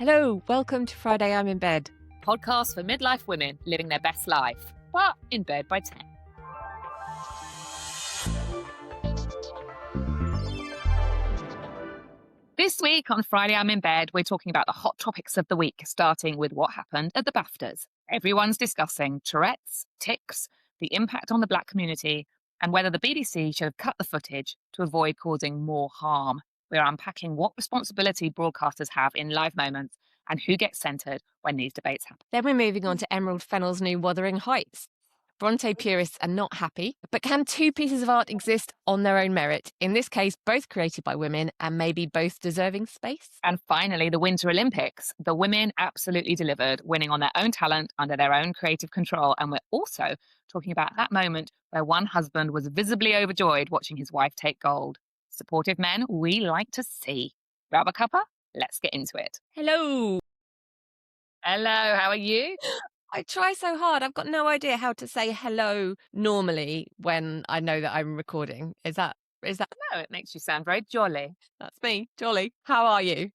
Hello, welcome to Friday I'm in Bed. Podcast for midlife women living their best life, but in bed by 10. This week on Friday I'm in Bed, we're talking about the hot topics of the week, starting with what happened at the BAFTAs. Everyone's discussing Tourette's, tics, the impact on the Black community, and whether the BBC should have cut the footage to avoid causing more harm. We're unpacking what responsibility broadcasters have in live moments and who gets centred when these debates happen. Then we're moving on to Emerald Fennell's new Wuthering Heights. Bronte purists are not happy, but can two pieces of art exist on their own merit? In this case, both created by women and maybe both deserving space. And finally, the Winter Olympics. The women absolutely delivered, winning on their own talent under their own creative control. And we're also talking about that moment where one husband was visibly overjoyed watching his wife take gold. Supportive men we like to see. Grab a cuppa, let's get into it. Hello. Hello, how are you? I try so hard. I've got no idea how to say hello normally when I know that I'm recording. Is that? No, it makes you sound very jolly. That's me, jolly. How are you?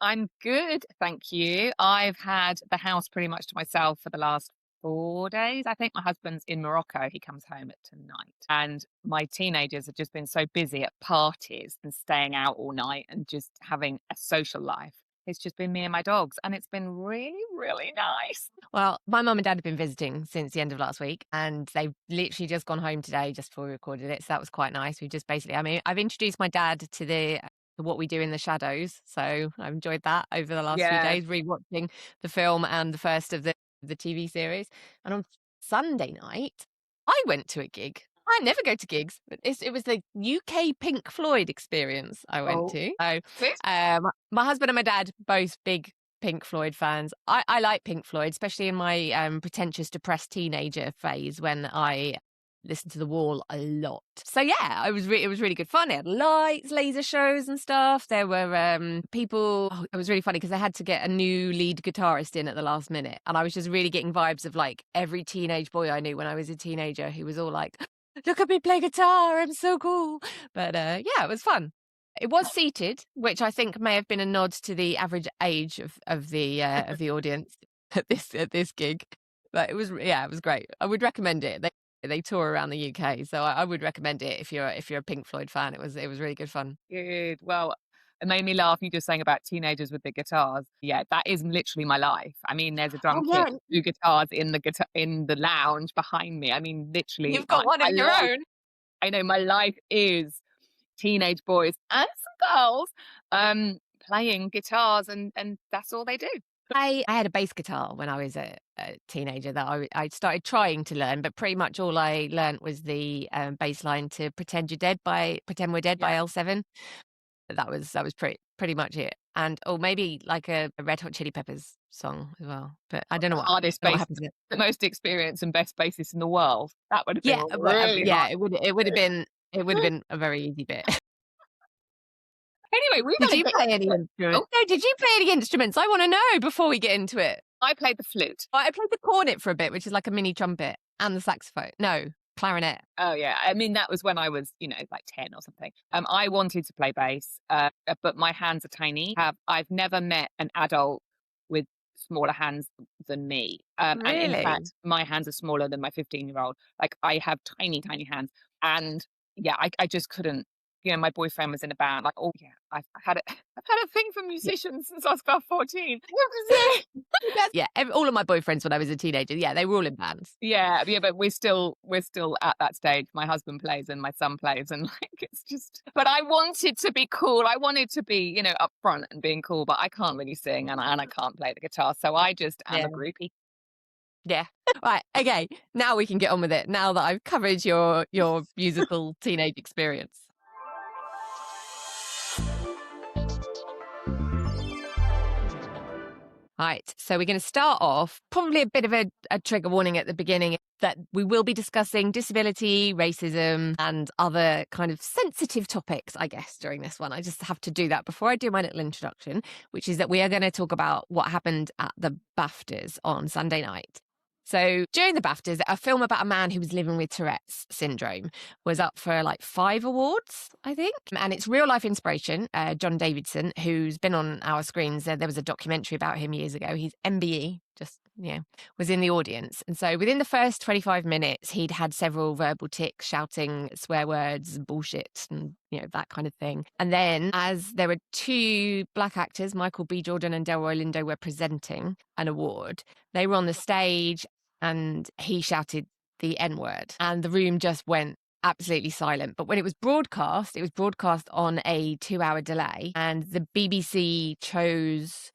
I'm good, thank you. I've had the house pretty much to myself for the last 4 days. I think my husband's in Morocco. He comes home tonight. And my teenagers have just been so busy at parties and staying out all night and just having a social life. It's just been me and my dogs, and it's been really, really nice. Well, my mum and dad have been visiting since the end of last week, and they've literally just gone home today just before we recorded it. So that was quite nice. We just basically, I've introduced my dad to the What We Do in the Shadows. So I've enjoyed that over the last few days, rewatching the film and the first of the TV series. And on Sunday night, I went to a gig. I never go to gigs, but it was the UK Pink Floyd experience I went to. So, my husband and my dad, both big Pink Floyd fans. I like Pink Floyd, especially in my pretentious, depressed teenager phase when I listened to The Wall a lot. So yeah, it was really good fun. They had lights, laser shows and stuff. There were people. It was really funny because they had to get a new lead guitarist in at the last minute, and I was just really getting vibes of like every teenage boy I knew when I was a teenager who was all like, "Look at me play guitar, I'm so cool." But yeah, it was fun. It was seated, which I think may have been a nod to the average age of the audience at this gig. But it was great. I would recommend it. They tour around the UK, so I would recommend it if you're a Pink Floyd fan. It was really good fun. Good. Well, it made me laugh. You just saying about teenagers with the guitars. Yeah, that is literally my life. I mean, there's a drum kit, 2 guitars in the lounge behind me. I mean, literally, you've got one of your own. I know, my life is teenage boys and some girls playing guitars, and that's all they do. I had a bass guitar when I was a teenager that I started trying to learn, but pretty much all I learned was the bass line to Pretend We're Dead by L7. That was pretty much it. And maybe like a Red Hot Chili Peppers song as well. But I don't know what happens. The most experienced and best bassist in the world. That would have been really hard. It would have been a very easy bit. Anyway, did you play any instruments? Oh, no, did you play any instruments? I want to know before we get into it. I played the flute. I played the cornet for a bit, which is like a mini trumpet, and the saxophone. No, clarinet. Oh yeah, I mean that was when I was, like 10 or something. I wanted to play bass, but my hands are tiny. I've never met an adult with smaller hands than me. Really? And in fact, my hands are smaller than my 15-year-old. Like I have tiny hands, and yeah, I just couldn't. My boyfriend was in a band. Like, oh yeah, I've had a thing for musicians since I was about 14. Yeah, all of my boyfriends when I was a teenager, yeah, they were all in bands. Yeah, but we're still at that stage. My husband plays and my son plays, and like it's just. But I wanted to be cool. I wanted to be, up front and being cool. But I can't really sing, and I can't play the guitar, so I just am a groupie. Yeah. Right. Okay. Now we can get on with it. Now that I've covered your musical teenage experience. Right, so we're going to start off, probably a bit of a trigger warning at the beginning, that we will be discussing disability, racism, and other kind of sensitive topics, I guess, during this one. I just have to do that before I do my little introduction, which is that we are going to talk about what happened at the BAFTAs on Sunday night. So during the BAFTAs, a film about a man who was living with Tourette's syndrome was up for like 5 awards, I think. And it's real life inspiration. John Davidson, who's been on our screens, there was a documentary about him years ago. He's MBE, was in the audience. And so within the first 25 minutes, he'd had several verbal tics, shouting swear words, bullshit, and that kind of thing. And then as there were 2 black actors, Michael B. Jordan and Delroy Lindo, were presenting an award, they were on the stage and he shouted the N-word and the room just went absolutely silent. But when it was broadcast on a 2-hour delay, and the BBC chose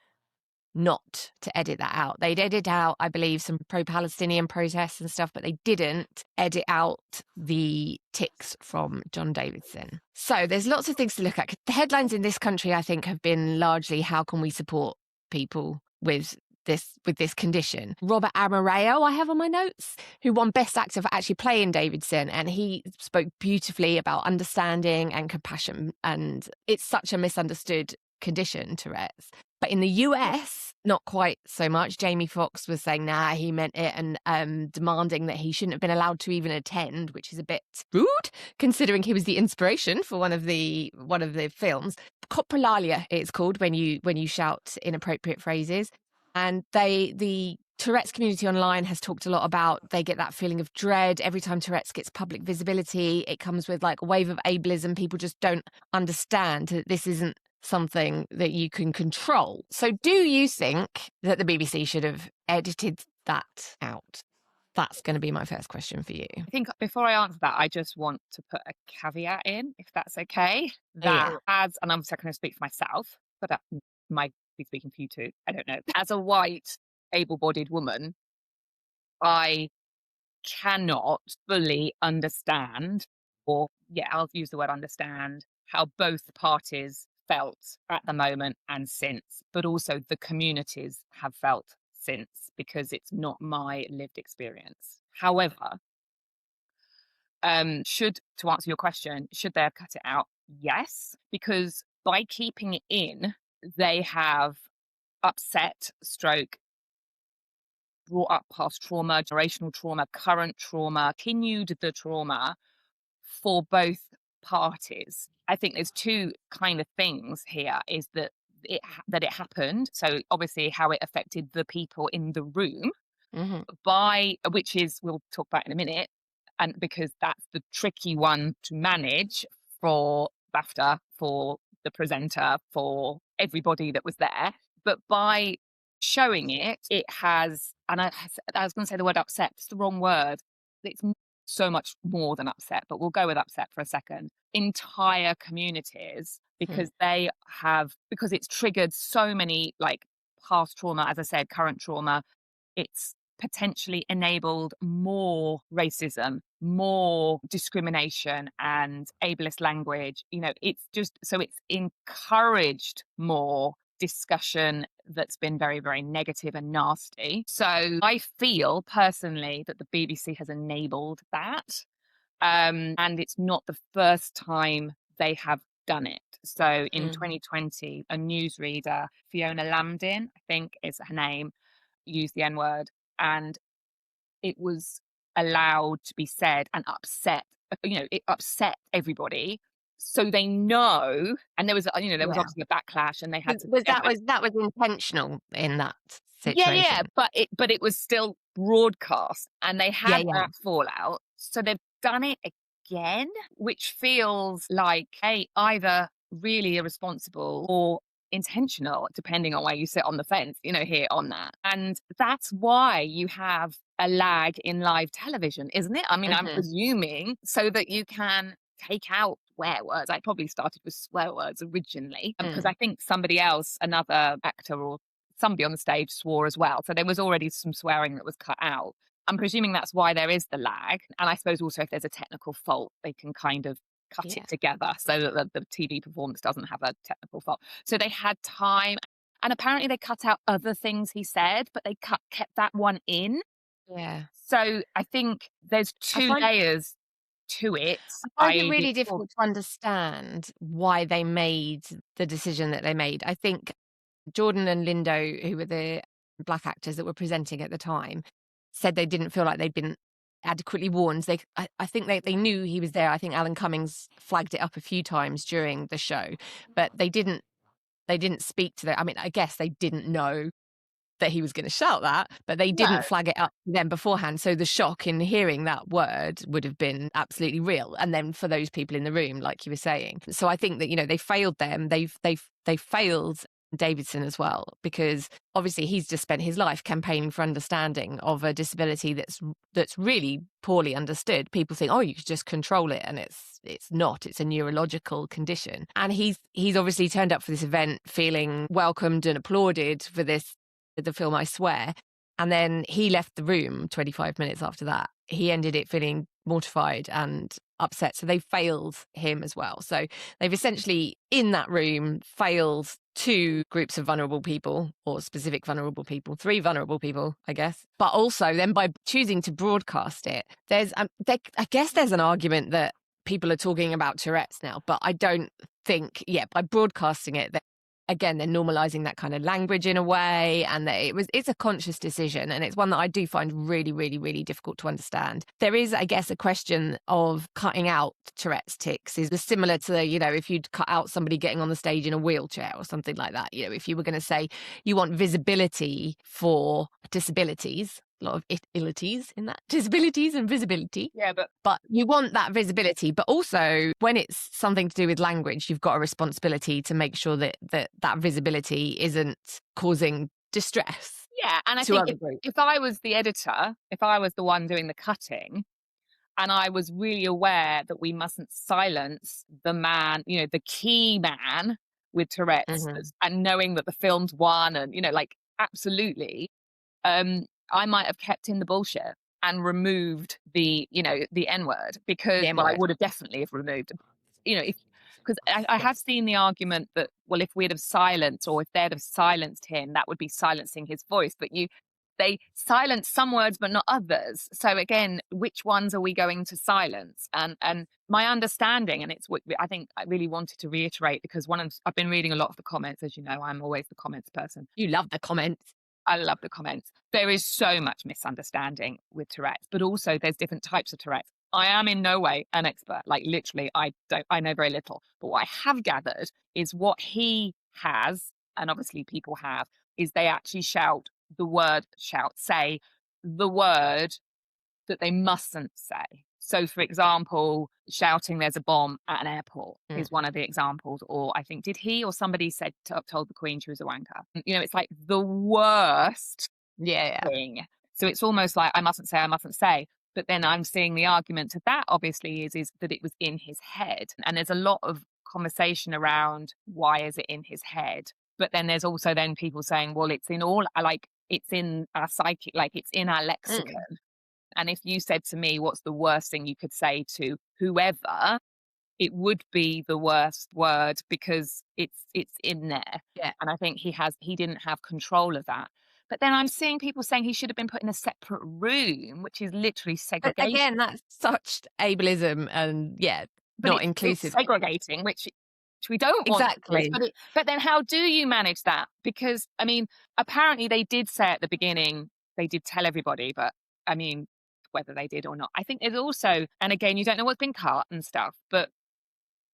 not to edit that out. They'd edit out, I believe, some pro-Palestinian protests and stuff, but they didn't edit out the tics from John Davidson. So there's lots of things to look at. The headlines in this country, I think, have been largely, how can we support people with this condition? Robert Amareo, I have on my notes, who won Best Actor for actually playing Davidson, and he spoke beautifully about understanding and compassion, and it's such a misunderstood condition, Tourette's. But in the US, not quite so much. Jamie Foxx was saying, nah, he meant it, and demanding that he shouldn't have been allowed to even attend, which is a bit rude, considering he was the inspiration for one of the films. Coprolalia, it's called, when you shout inappropriate phrases. And the Tourette's community online has talked a lot about, they get that feeling of dread every time Tourette's gets public visibility. It comes with like a wave of ableism. People just don't understand that this isn't something that you can control. So do you think that the BBC should have edited that out? That's going to be my first question for you. I think before I answer that, I just want to put a caveat in, if that's okay. That as, and I'm going to speak for myself, but that might be speaking for you too. I don't know. As a white, able-bodied woman, I cannot fully understand, or I'll use the word understand, how both parties felt at the moment and since, but also the communities have felt since, because it's not my lived experience. However, to answer your question, should they have cut it out? Yes, because by keeping it in, they have upset, brought up past trauma, generational trauma, current trauma, continued the trauma for both parties. I think there's 2 kind of things here, is that it happened. So obviously how it affected the people in the room, which is, we'll talk about in a minute, and because that's the tricky one to manage for BAFTA, for the presenter, for everybody that was there. But by showing it, it has, and I was going to say the word upset, it's the wrong word. It's so much more than upset, but we'll go with upset for a second. Entire communities, because because it's triggered so many like past trauma, as I said, current trauma. It's potentially enabled more racism, more discrimination and ableist language. It's just, so it's encouraged more discussion that's been very, very negative and nasty. So I feel personally that the BBC has enabled that. And it's not the first time they have done it. So in 2020, a newsreader, Fiona Lambdin, I think is her name, used the N-word, and it was allowed to be said and upset, it upset everybody. So they know, and there was obviously a backlash, and they had to. That was intentional in that situation. Yeah, but it was still broadcast, and they had that fallout. So they've done it again, which feels like either really irresponsible or intentional, depending on where you sit on the fence, here on that. And that's why you have a lag in live television, isn't it? I mean, I'm presuming so that you can take out swear words. I probably started with swear words originally because I think somebody else, another actor or somebody on the stage, swore as well. So there was already some swearing that was cut out. I'm presuming that's why there is the lag. And I suppose also if there's a technical fault, they can kind of cut it together so that the TV performance doesn't have a technical fault. So they had time. And apparently they cut out other things he said, but they kept that one in. Yeah. So I think there's 2 layers to it. I find it really difficult to understand why they made the decision that they made. I think Jordan and Lindo, who were the black actors that were presenting at the time, said they didn't feel like they'd been adequately warned. I think they knew he was there. I think Alan Cummings flagged it up a few times during the show, but they didn't speak to I mean, I guess they didn't know that he was going to shout that, but they No. didn't flag it up to them beforehand. So the shock in hearing that word would have been absolutely real. And then for those people in the room, like you were saying. So I think that, you know, they failed them. They failed Davidson as well, because obviously he's just spent his life campaigning for understanding of a disability that's really poorly understood. People think, oh, you could just control it, and it's not. It's a neurological condition. And he's obviously turned up for this event feeling welcomed and applauded for the film, I Swear. And then he left the room 25 minutes after that. He ended it feeling mortified and upset. So they failed him as well. So they've essentially, in that room, failed two groups of vulnerable people, or specific vulnerable people, three vulnerable people, I guess. But also then by choosing to broadcast it, I guess there's an argument that people are talking about Tourette's now, but I don't think, by broadcasting it, again, they're normalizing that kind of language in a way, and that it's a conscious decision, and it's one that I do find really, really, really difficult to understand. There is, I guess, a question of cutting out Tourette's tics is similar to, you know, if you'd cut out somebody getting on the stage in a wheelchair or something like that. You know, if you were going to say you want visibility for disabilities, a lot of abilities in that, disabilities and visibility. Yeah, but you want that visibility. But also, when it's something to do with language, you've got a responsibility to make sure that visibility isn't causing distress. Yeah, and I think if I was the editor, if I was the one doing the cutting, and I was really aware that we mustn't silence the man, you know, the key man with Tourette's, and knowing that the film's won, and, you know, like, absolutely, I might have kept in the bullshit and removed the, you know, the N-word, because, well, I would have definitely have removed, you know, because I have seen the argument that, well, if we'd have silenced, or if they'd have silenced him, that would be silencing his voice. But they silence some words, but not others. So again, which ones are we going to silence? And my understanding, and it's what I think I really wanted to reiterate, because I've been reading a lot of the comments, as you know, I'm always the comments person. You love the comments. I love the comments. There is so much misunderstanding with Tourette's, but also there's different types of Tourette's. I am in no way an expert. Like, literally, I know very little. But what I have gathered is what he has, and obviously people have, is they actually say the word that they mustn't say. So, for example, shouting "there's a bomb" at an airport is one of the examples. Or I think, did he or somebody told the Queen she was a wanker? You know, it's like the worst thing. So it's almost like I mustn't say. But then I'm seeing the argument to that, obviously, is that it was in his head. And there's a lot of conversation around why is it in his head. But then there's also then people saying, well, it's in our psyche, like it's in our lexicon. And if you said to me, what's the worst thing you could say to whoever, it would be the worst word, because it's in there. Yeah. And I think he didn't have control of that. But then I'm seeing people saying he should have been put in a separate room, which is literally segregation. But again, that's such ableism, and not inclusive. It's segregating, which we don't want. Exactly. But then how do you manage that? Because, I mean, apparently they did say at the beginning, they did tell everybody, but I mean, whether they did or not. I think there's also, and again, you don't know what's been cut and stuff, but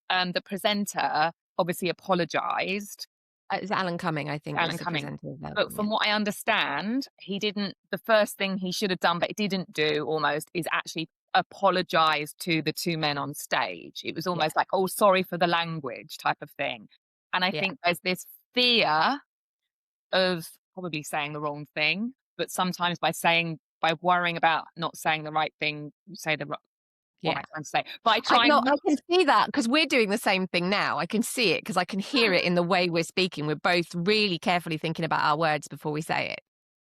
the presenter obviously apologised. It's Alan Cumming, I think. Alan Cumming. But from what I understand, the first thing he should have done, but didn't do almost, is actually apologise to the two men on stage. It was almost like, oh, sorry for the language type of thing. And I think there's this fear of probably saying the wrong thing, but sometimes by worrying about not saying the right thing, you say the wrong. What am I trying to say? But I can see that, because we're doing the same thing now. I can see it because I can hear it in the way we're speaking. We're both really carefully thinking about our words before we say it,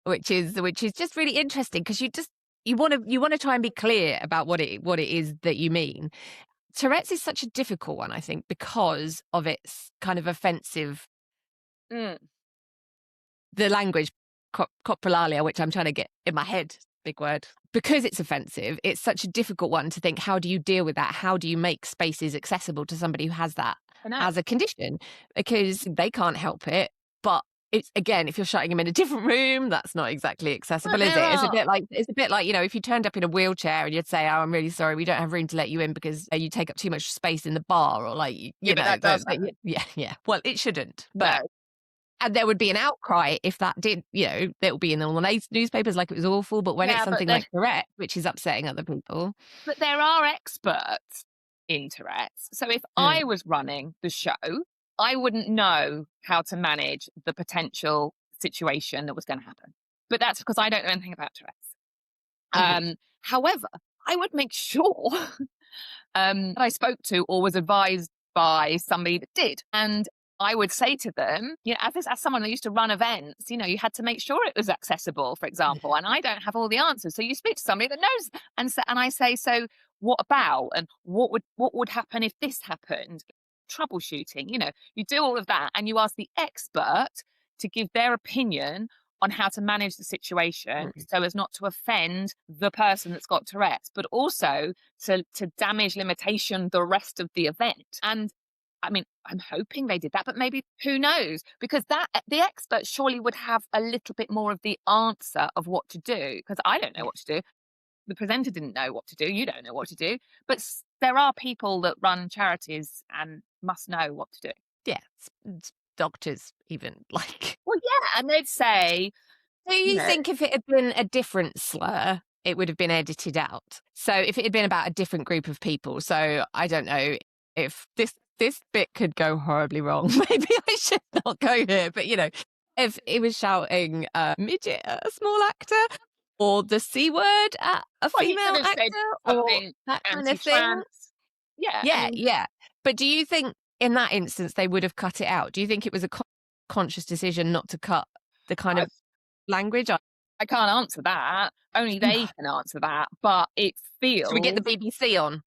which is just really interesting, because you want to try and be clear about what it is that you mean. Tourette's is such a difficult one, I think, because of its kind of offensive, the language coprolalia, which I'm trying to get in my head. Big word. Because it's offensive, it's such a difficult one to think, how do you deal with that? How do you make spaces accessible to somebody who has that as a condition? Because they can't help it, but it's, again, if you're shutting him in a different room, that's not exactly But accessible, is there it? are. It's a bit like, you know, if you turned up in a wheelchair and you'd say, "Oh, I'm really sorry, we don't have room to let you in because you take up too much space in the bar," or like, Yeah, you but know, that does happen. yeah, yeah. Well, it shouldn't, but No. and there would be an outcry if that did, you know, it would be in all the newspapers like it was awful, but when it's Yeah, something like Tourette, which is upsetting other people. but there are experts in Tourette's. So if I Mm, was running the show, I wouldn't know how to manage the potential situation that was going to happen. But that's because I don't know anything about Tourette's. mhm, However, I would make sure that I spoke to or was advised by somebody that did. And I would say to them, you know, as someone that used to run events, you know, you had to make sure it was accessible, for example. And I don't have all the answers, so you speak to somebody that knows, and I say, so what about, and what would happen if this happened? Troubleshooting, you know, you do all of that, and you ask the expert to give their opinion on how to manage the situation mm. so as not to offend the person that's got Tourette's, but also to damage limitation the rest of the event. And I mean, I'm hoping they did that, but maybe who knows? Because that the expert surely would have a little bit more of the answer of what to do. Because I don't know Yeah. what to do. The presenter didn't know what to do. You don't know what to do. But there are people that run charities and must know what to do. Yeah, doctors even, like. Well, yeah, and they'd say, Do you you know, think if it had been a different slur, it would have been edited out? So if it had been about a different group of people, so I don't know if this bit could go horribly wrong. Maybe I should not go here, but you know, if it was shouting midget at a small actor or the C word at a well, he could female have said actor or something that kind of thing. anti-trans. Yeah, I Yeah, mean, yeah. But do you think in that instance they would have cut it out? Do you think it was a conscious decision not to cut the kind I of language? I can't answer that. Only they can answer that. But it Should we get the feels, BBC on?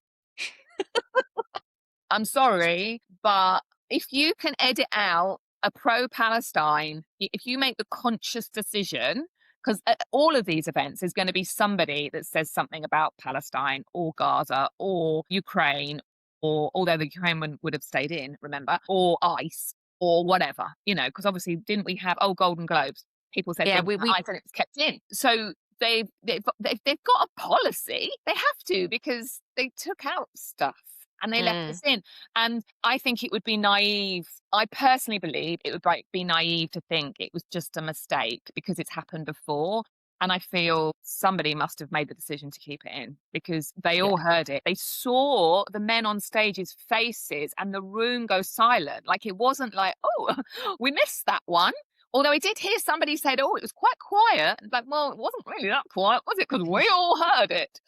I'm sorry, but if you can edit out a pro-Palestine, if you make the conscious decision, because at all of these events is going to be somebody that says something about Palestine or Gaza or Ukraine, or although the Ukraine one would have stayed in, remember, or ICE or whatever, you know, because obviously didn't we have Golden Globes? People said Yeah, things about we ICE and it was kept in. So they've got a policy. They have to because they took out stuff and they left mm, this in. And I think it would be naive. I personally believe it would be naive to think it was just a mistake because it's happened before. And I feel somebody must have made the decision to keep it in because they yeah. all heard it. They saw the men on stage's faces and the room go silent. Like it wasn't like, oh, we missed that one. Although I did hear somebody said, oh, it was quite quiet. Like, well, it wasn't really that quiet, was it? Because we all heard it.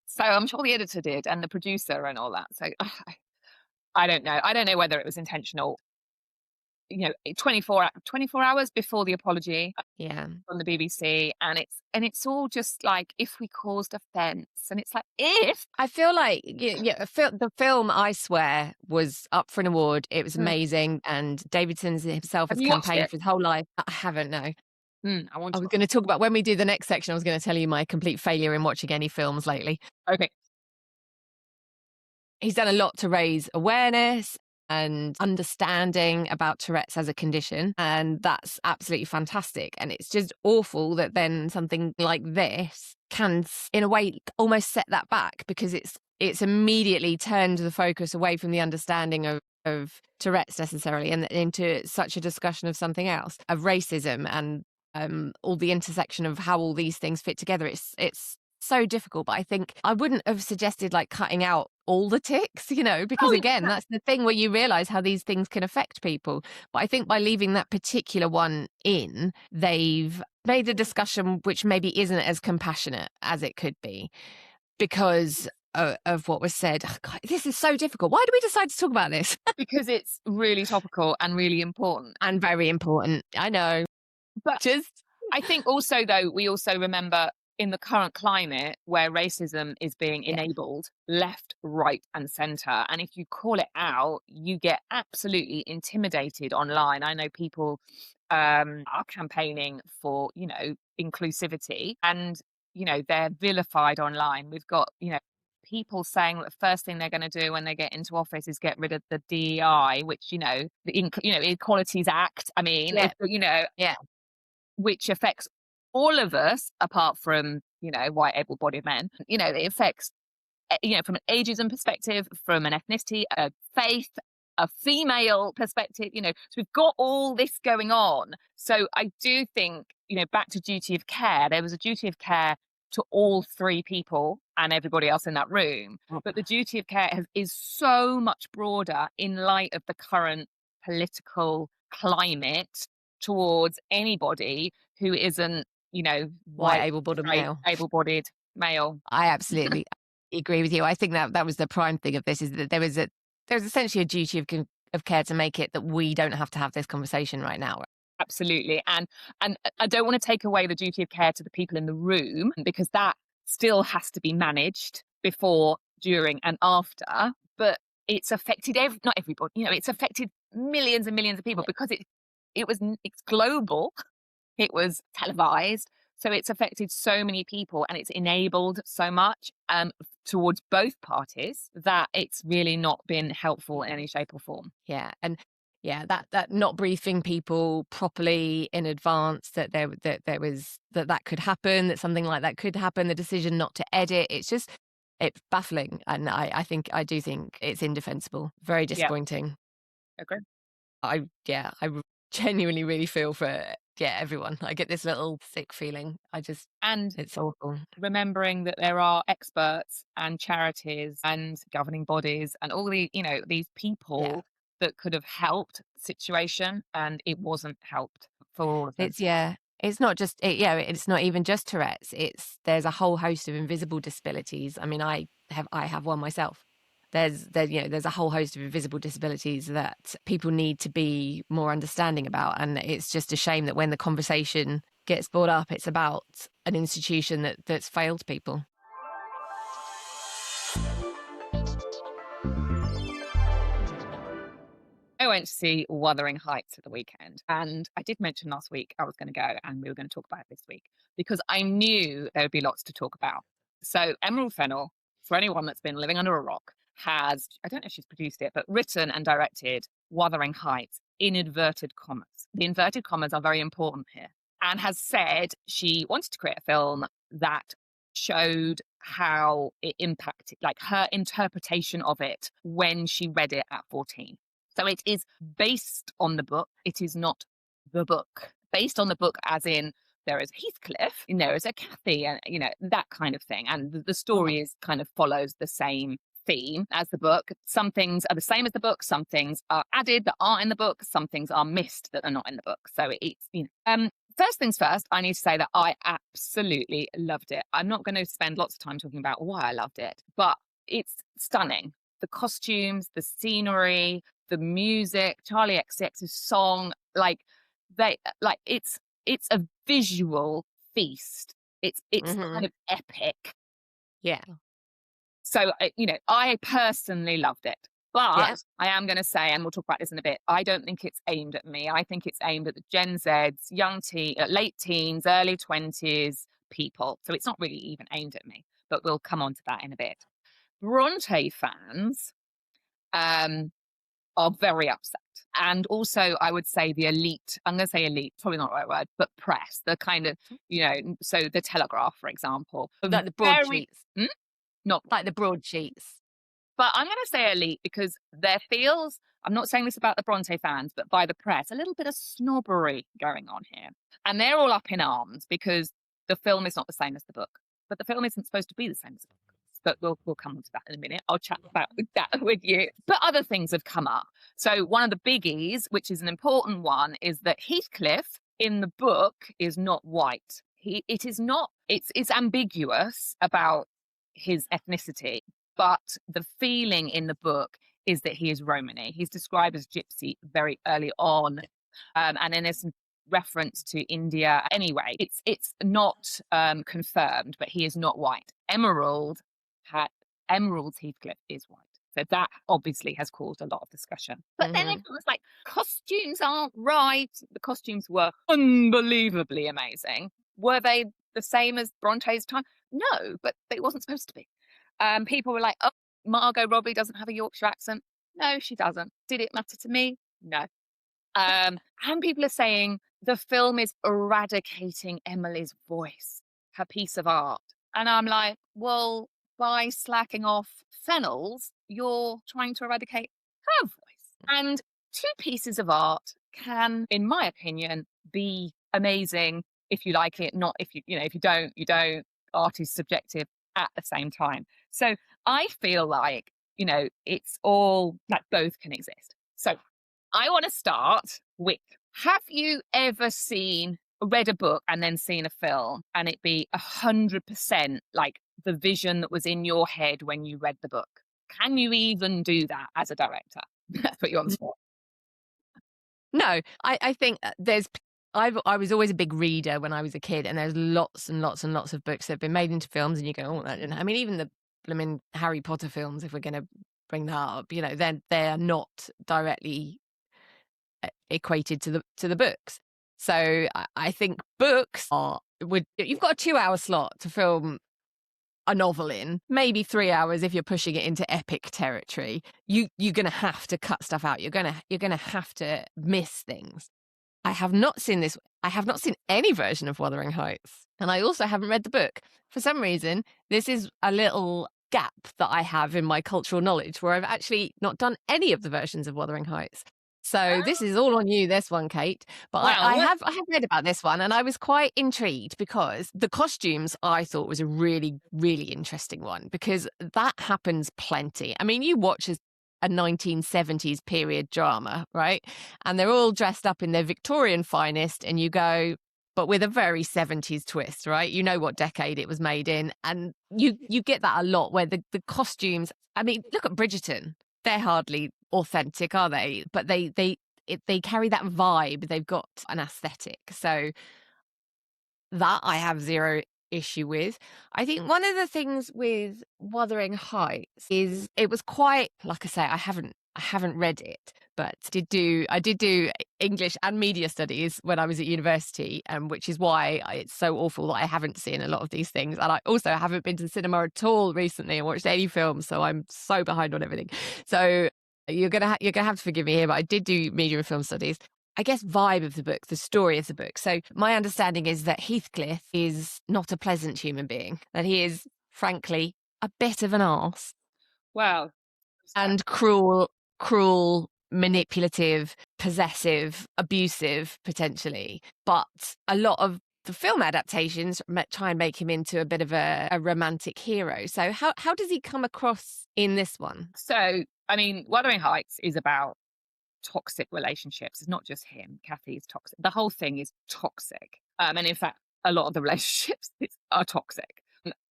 So I'm sure the editor did and the producer and all that. So I don't know. I don't know whether it was intentional. You know, 24 hours before the apology Yeah. from the BBC, and it's all just like if we caused offence, and it's like if. I feel like the film I Swear was up for an award. It was Mm. amazing, and Davidson himself Have has you watched campaigned it? for his whole life. I haven't, no. I want I to was watch. going to talk about when we do the next section. I was going to tell you my complete failure in watching any films lately. Okay. He's done a lot to raise awareness and understanding about Tourette's as a condition, and that's absolutely fantastic. And it's just awful that then something like this can, in a way, almost set that back because it's immediately turned the focus away from the understanding of Tourette's necessarily and into such a discussion of something else, of racism and all the intersection of how all these things fit together. It's so difficult, but I think I wouldn't have suggested like cutting out all the tics, you know, because Oh again, yeah. that's the thing where you realize how these things can affect people. But I think by leaving that particular one in, they've made a discussion which maybe isn't as compassionate as it could be because of what was said. Oh, God, this is so difficult. Why do we decide to talk about this? Because it's really topical and really important. And very important. I know. But Just I think also, though, we also remember in the current climate where racism is being yeah. enabled left, right, and center. And if you call it out, you get absolutely intimidated online. I know people are campaigning for, you know, inclusivity and, you know, they're vilified online. We've got, you know, people saying that the first thing they're going to do when they get into office is get rid of the DEI, which, the Equalities Act. I mean, Yeah. Yeah. which affects all of us apart from, white able-bodied men. It affects, from an ageism perspective, from an ethnicity, a faith, a female perspective, so we've got all this going on. So I do think, back to duty of care, there was a duty of care to all three people and everybody else in that room. But the duty of care is so much broader in light of the current political climate towards anybody who isn't, White white, able-bodied straight, male. able-bodied male. I absolutely agree with you. I think that was the prime thing of this, is that there was essentially a duty of care to make it that we don't have to have this conversation right now. Absolutely. And I don't want to take away the duty of care to the people in the room, because that still has to be managed before, during, and after. But it's affected not everybody, it's affected millions and millions of people, because it's global. It was televised. So it's affected so many people, and it's enabled so much towards both parties that it's really not been helpful in any shape or form. Yeah. And yeah, that not briefing people properly in advance that there was that could happen, that something like that could happen, the decision not to edit, it's baffling. And I do think it's indefensible. Very disappointing. Agree. I genuinely really feel for everyone. I get this little sick feeling. It's awful. Remembering that there are experts and charities and governing bodies and all these people that could have helped the situation, and it wasn't helped for all of them. It's not just it's not even just Tourette's. There's a whole host of invisible disabilities. I mean, I have one myself. There's a whole host of invisible disabilities that people need to be more understanding about. And it's just a shame that when the conversation gets brought up, it's about an institution that's failed people. I went to see Wuthering Heights at the weekend, and I did mention last week I was going to go, and we were going to talk about it this week because I knew there would be lots to talk about. So Emerald Fennell, for anyone that's been living under a rock, has, I don't know if she's produced it, but written and directed Wuthering Heights in inverted commas. The inverted commas are very important here, and has said she wanted to create a film that showed how it impacted, like her interpretation of it when she read it at 14. So it is based on the book. It is not the book. Based on the book, as in there is Heathcliff and there is a Cathy, and that kind of thing. And the story kind of follows the same theme as the book. Some things are the same as the book. Some things are added that aren't in the book. Some things are missed that are not in the book. So it's first things first, I need to say that I absolutely loved it. I'm not going to spend lots of time talking about why I loved it, but it's stunning. The costumes, the scenery, the music, Charlie XCX's song, it's a visual feast. It's kind of epic. Yeah. So, I personally loved it. But I am going to say, and we'll talk about this in a bit, I don't think it's aimed at me. I think it's aimed at the Gen Zs, late teens, early 20s people. So it's not really even aimed at me, but we'll come on to that in a bit. Bronte fans are very upset. And also, I would say the elite, I'm going to say elite, probably not the right word, but press, the kind of, so the Telegraph, for example. Like the broadsheets. Not like the broadsheets. But I'm going to say elite because there feels, I'm not saying this about the Bronte fans, but by the press, a little bit of snobbery going on here. And they're all up in arms because the film is not the same as the book. But the film isn't supposed to be the same as the book. But we'll come on to that in a minute. I'll chat about that with you. But other things have come up. So one of the biggies, which is an important one, is that Heathcliff in the book is not white. It's ambiguous about his ethnicity, but the feeling in the book is that he is Romany. He's described as gypsy very early on. And then there's some reference to India. Anyway, it's not confirmed, but he is not white. Emerald's Heathcliff is white. So that obviously has caused a lot of discussion. But then it was like, costumes aren't right. The costumes were unbelievably amazing. Were they the same as Bronte's time? No, but it wasn't supposed to be. People were like, "Oh, Margot Robbie doesn't have a Yorkshire accent." No, she doesn't. Did it matter to me? No. And people are saying the film is eradicating Emily's voice, her piece of art. And I'm like, well, by slacking off Fennel's, you're trying to eradicate her voice. And two pieces of art can, in my opinion, be amazing if you like it, not if if you don't, you don't. Art is subjective at the same time. So I feel like, it's all like both can exist. So I want to start with, have you ever read a book and then seen a film and it be 100% like the vision that was in your head when you read the book? Can you even do that as a director? That's put you on the spot. No, I think I was always a big reader when I was a kid, and there's lots and lots and lots of books that have been made into films, and you go, oh, that didn't. I mean, even the blooming Harry Potter films, if we're going to bring that up, they're not directly equated to the books. So I think books you've got a 2-hour slot to film a novel in, maybe 3 hours if you're pushing it into epic territory. You're gonna have to cut stuff out. You're gonna have to miss things. I have not seen any version of Wuthering Heights, and I also haven't read the book. For some reason, this is a little gap that I have in my cultural knowledge where I've actually not done any of the versions of Wuthering Heights. So this is all on you, this one, Kate. But I have read about this one, and I was quite intrigued because the costumes I thought was a really, really interesting one, because that happens plenty. I mean, you watch a 1970s period drama, right? And they're all dressed up in their Victorian finest, and you go, but with a very 70s twist, right? You know what decade it was made in. And you get that a lot where the costumes, I mean, look at Bridgerton. They're hardly authentic, are they? But they carry that vibe. They've got an aesthetic. So that I have zero issue with. I think one of the things with Wuthering Heights is it was quite, like I say, I haven't read it, but I did do English and media studies when I was at university, which is why it's so awful that I haven't seen a lot of these things. And I also haven't been to the cinema at all recently and watched any films, so I'm so behind on everything. So you're gonna have to forgive me here, but I did do media and film studies. I guess vibe of the book, the story of the book. So my understanding is that Heathcliff is not a pleasant human being, that he is, frankly, a bit of an arse. Wow. And cruel, manipulative, possessive, abusive, potentially. But a lot of the film adaptations try and make him into a bit of a romantic hero. So how does he come across in this one? So, I mean, Wuthering Heights is about toxic relationships. It's not just him. Kathy is toxic. The whole thing is toxic. And in fact, a lot of the relationships are toxic.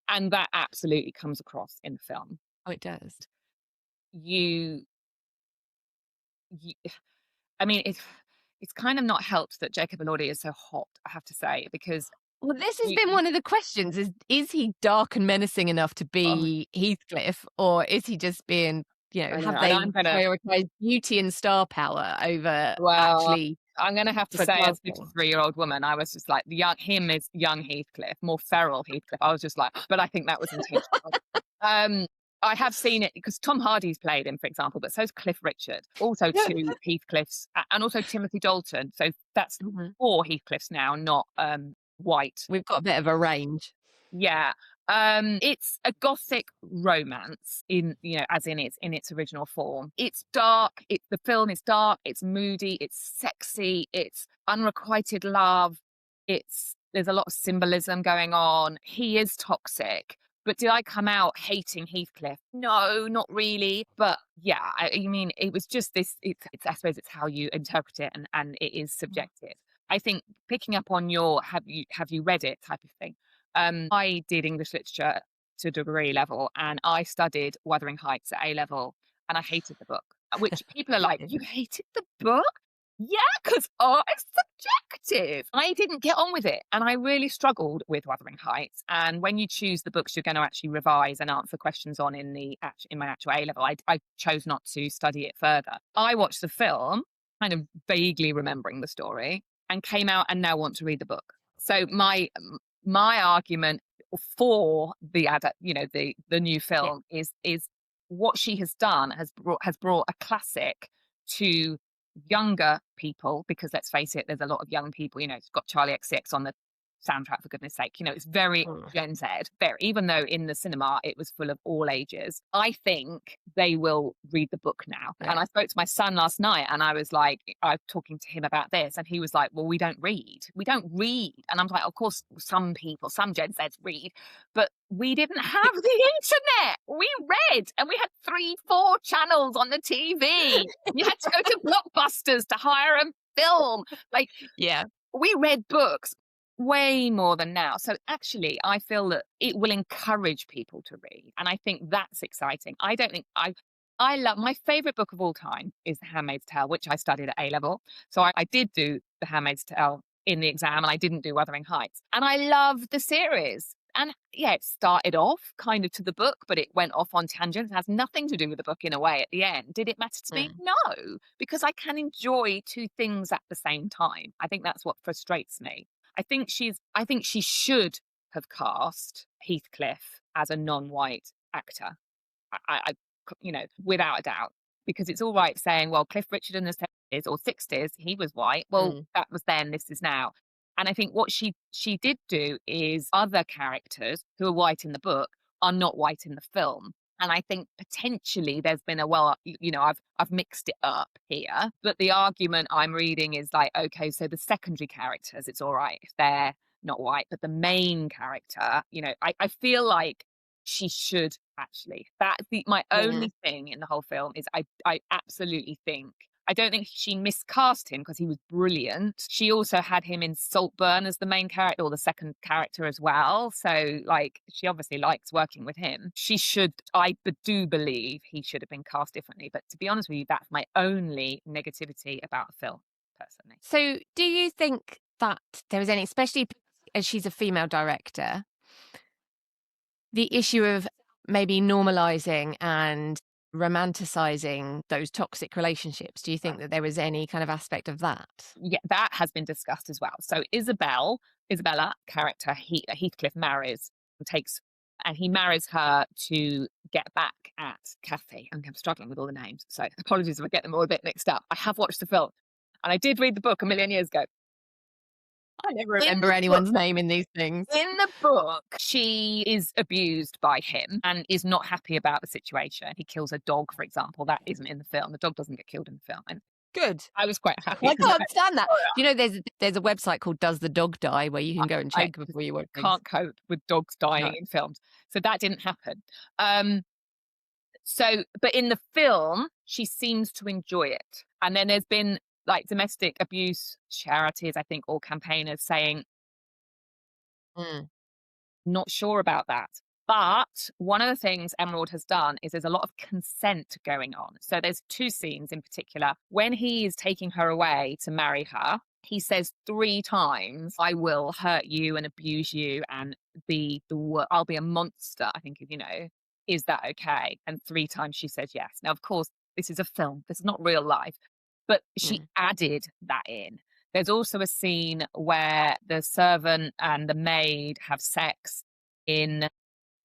And that absolutely comes across in the film. Oh, it does. I mean, it's kind of not helped that Jacob Elordi is so hot, I have to say, because well, this has been one of the questions: is he dark and menacing enough to be Heathcliff, or is he just being, have they prioritized beauty and star power over actually? I'm going to have to say, as a 53-year-old woman, I was just like, him is young Heathcliff, more feral Heathcliff. I was just like, but I think that was intentional. I have seen it because Tom Hardy's played him, for example, but so's Cliff Richard. Also two Heathcliffs, and also Timothy Dalton. So that's 4 Heathcliffs now, not white. We've got a bit of a range. Yeah. It's a gothic romance as in its original form. It's dark. The film is dark. It's moody. It's sexy. It's unrequited love. There's a lot of symbolism going on. He is toxic. But did I come out hating Heathcliff? No, not really. But yeah, I mean, it was just this. I suppose it's how you interpret it, and it is subjective. I think picking up on your have you read it type of thing. I did English literature to degree level, and I studied Wuthering Heights at A level, and I hated the book. Which people are like, you hated the book? Yeah, because art is subjective. I didn't get on with it, and I really struggled with Wuthering Heights. And when you choose the books you're going to actually revise and answer questions on in my actual A level, I chose not to study it further. I watched the film, kind of vaguely remembering the story, and came out and now want to read the book. So my argument for the the new Yeah. film is what she has done has brought a classic to younger people, because let's face it, there's a lot of young people, it's got Charlie XCX on the soundtrack, for goodness sake. It's very Mm. Gen Z, very, even though in the cinema it was full of all ages. I think they will read the book now. Yeah. And I spoke to my son last night and I was talking to him about this, and he was like, well, we don't read. We don't read. And I'm like, of course, some people, some Gen Zs read, but we didn't have the internet. We read, and we had 3-4 channels on the TV. You had to go to Blockbusters to hire a film. Like, Yeah. we read books way more than now. So actually, I feel that it will encourage people to read. And I think that's exciting. I don't think I love, my favorite book of all time is The Handmaid's Tale, which I studied at A level. So I did do The Handmaid's Tale in the exam, and I didn't do Wuthering Heights. And I love the series. And yeah, it started off kind of to the book, but it went off on tangents. It has nothing to do with the book in a way at the end. Did it matter to me? Mm. No, because I can enjoy two things at the same time. I think that's what frustrates me. I think she should have cast Heathcliff as a non-white actor. I without a doubt, because it's all right saying, well, Cliff Richard in the 70s or 60s, he was white. Well, that was then, this is now. And I think what she did do is other characters who are white in the book are not white in the film. And I think potentially there's been I've mixed it up here. But the argument I'm reading is like, okay, so the secondary characters, it's all right if they're not white, but the main character, I feel like she should actually. That's my only thing in the whole film is I absolutely think, I don't think she miscast him because he was brilliant. She also had him in Saltburn as the main character, or the second character as well. So she obviously likes working with him. I do believe he should have been cast differently. But to be honest with you, that's my only negativity about the film, personally. So do you think that there was any, especially as she's a female director, the issue of maybe normalizing and romanticizing those toxic relationships, do you think that there was any kind of aspect of that? Yeah, that has been discussed as well. So Isabella character, Heathcliff marries, and he marries her to get back at Kathy. I'm struggling with all the names, so apologies if I get them all a bit mixed up. I have watched the film, and I did read the book a million years ago. I never remember anyone's name in these things. In the book, she is abused by him and is not happy about the situation. He kills a dog, for example. That isn't in the film. The dog doesn't get killed in the film. And Good. I was quite happy. I can't stand that. There's a website called Does the Dog Die, where you can go and check before you watch things. Can't cope with dogs dying in films. So that didn't happen. But in the film, she seems to enjoy it. And then there's been domestic abuse charities, I think, or campaigners saying, not sure about that. But one of the things Emerald has done is there's a lot of consent going on. So there's 2 scenes in particular. When he is taking her away to marry her, he says 3 times, I will hurt you and abuse you and I'll be a monster, I think, is that okay? And 3 times she says yes. Now, of course, this is a film. This is not real life. But she added that in. There's also a scene where the servant and the maid have sex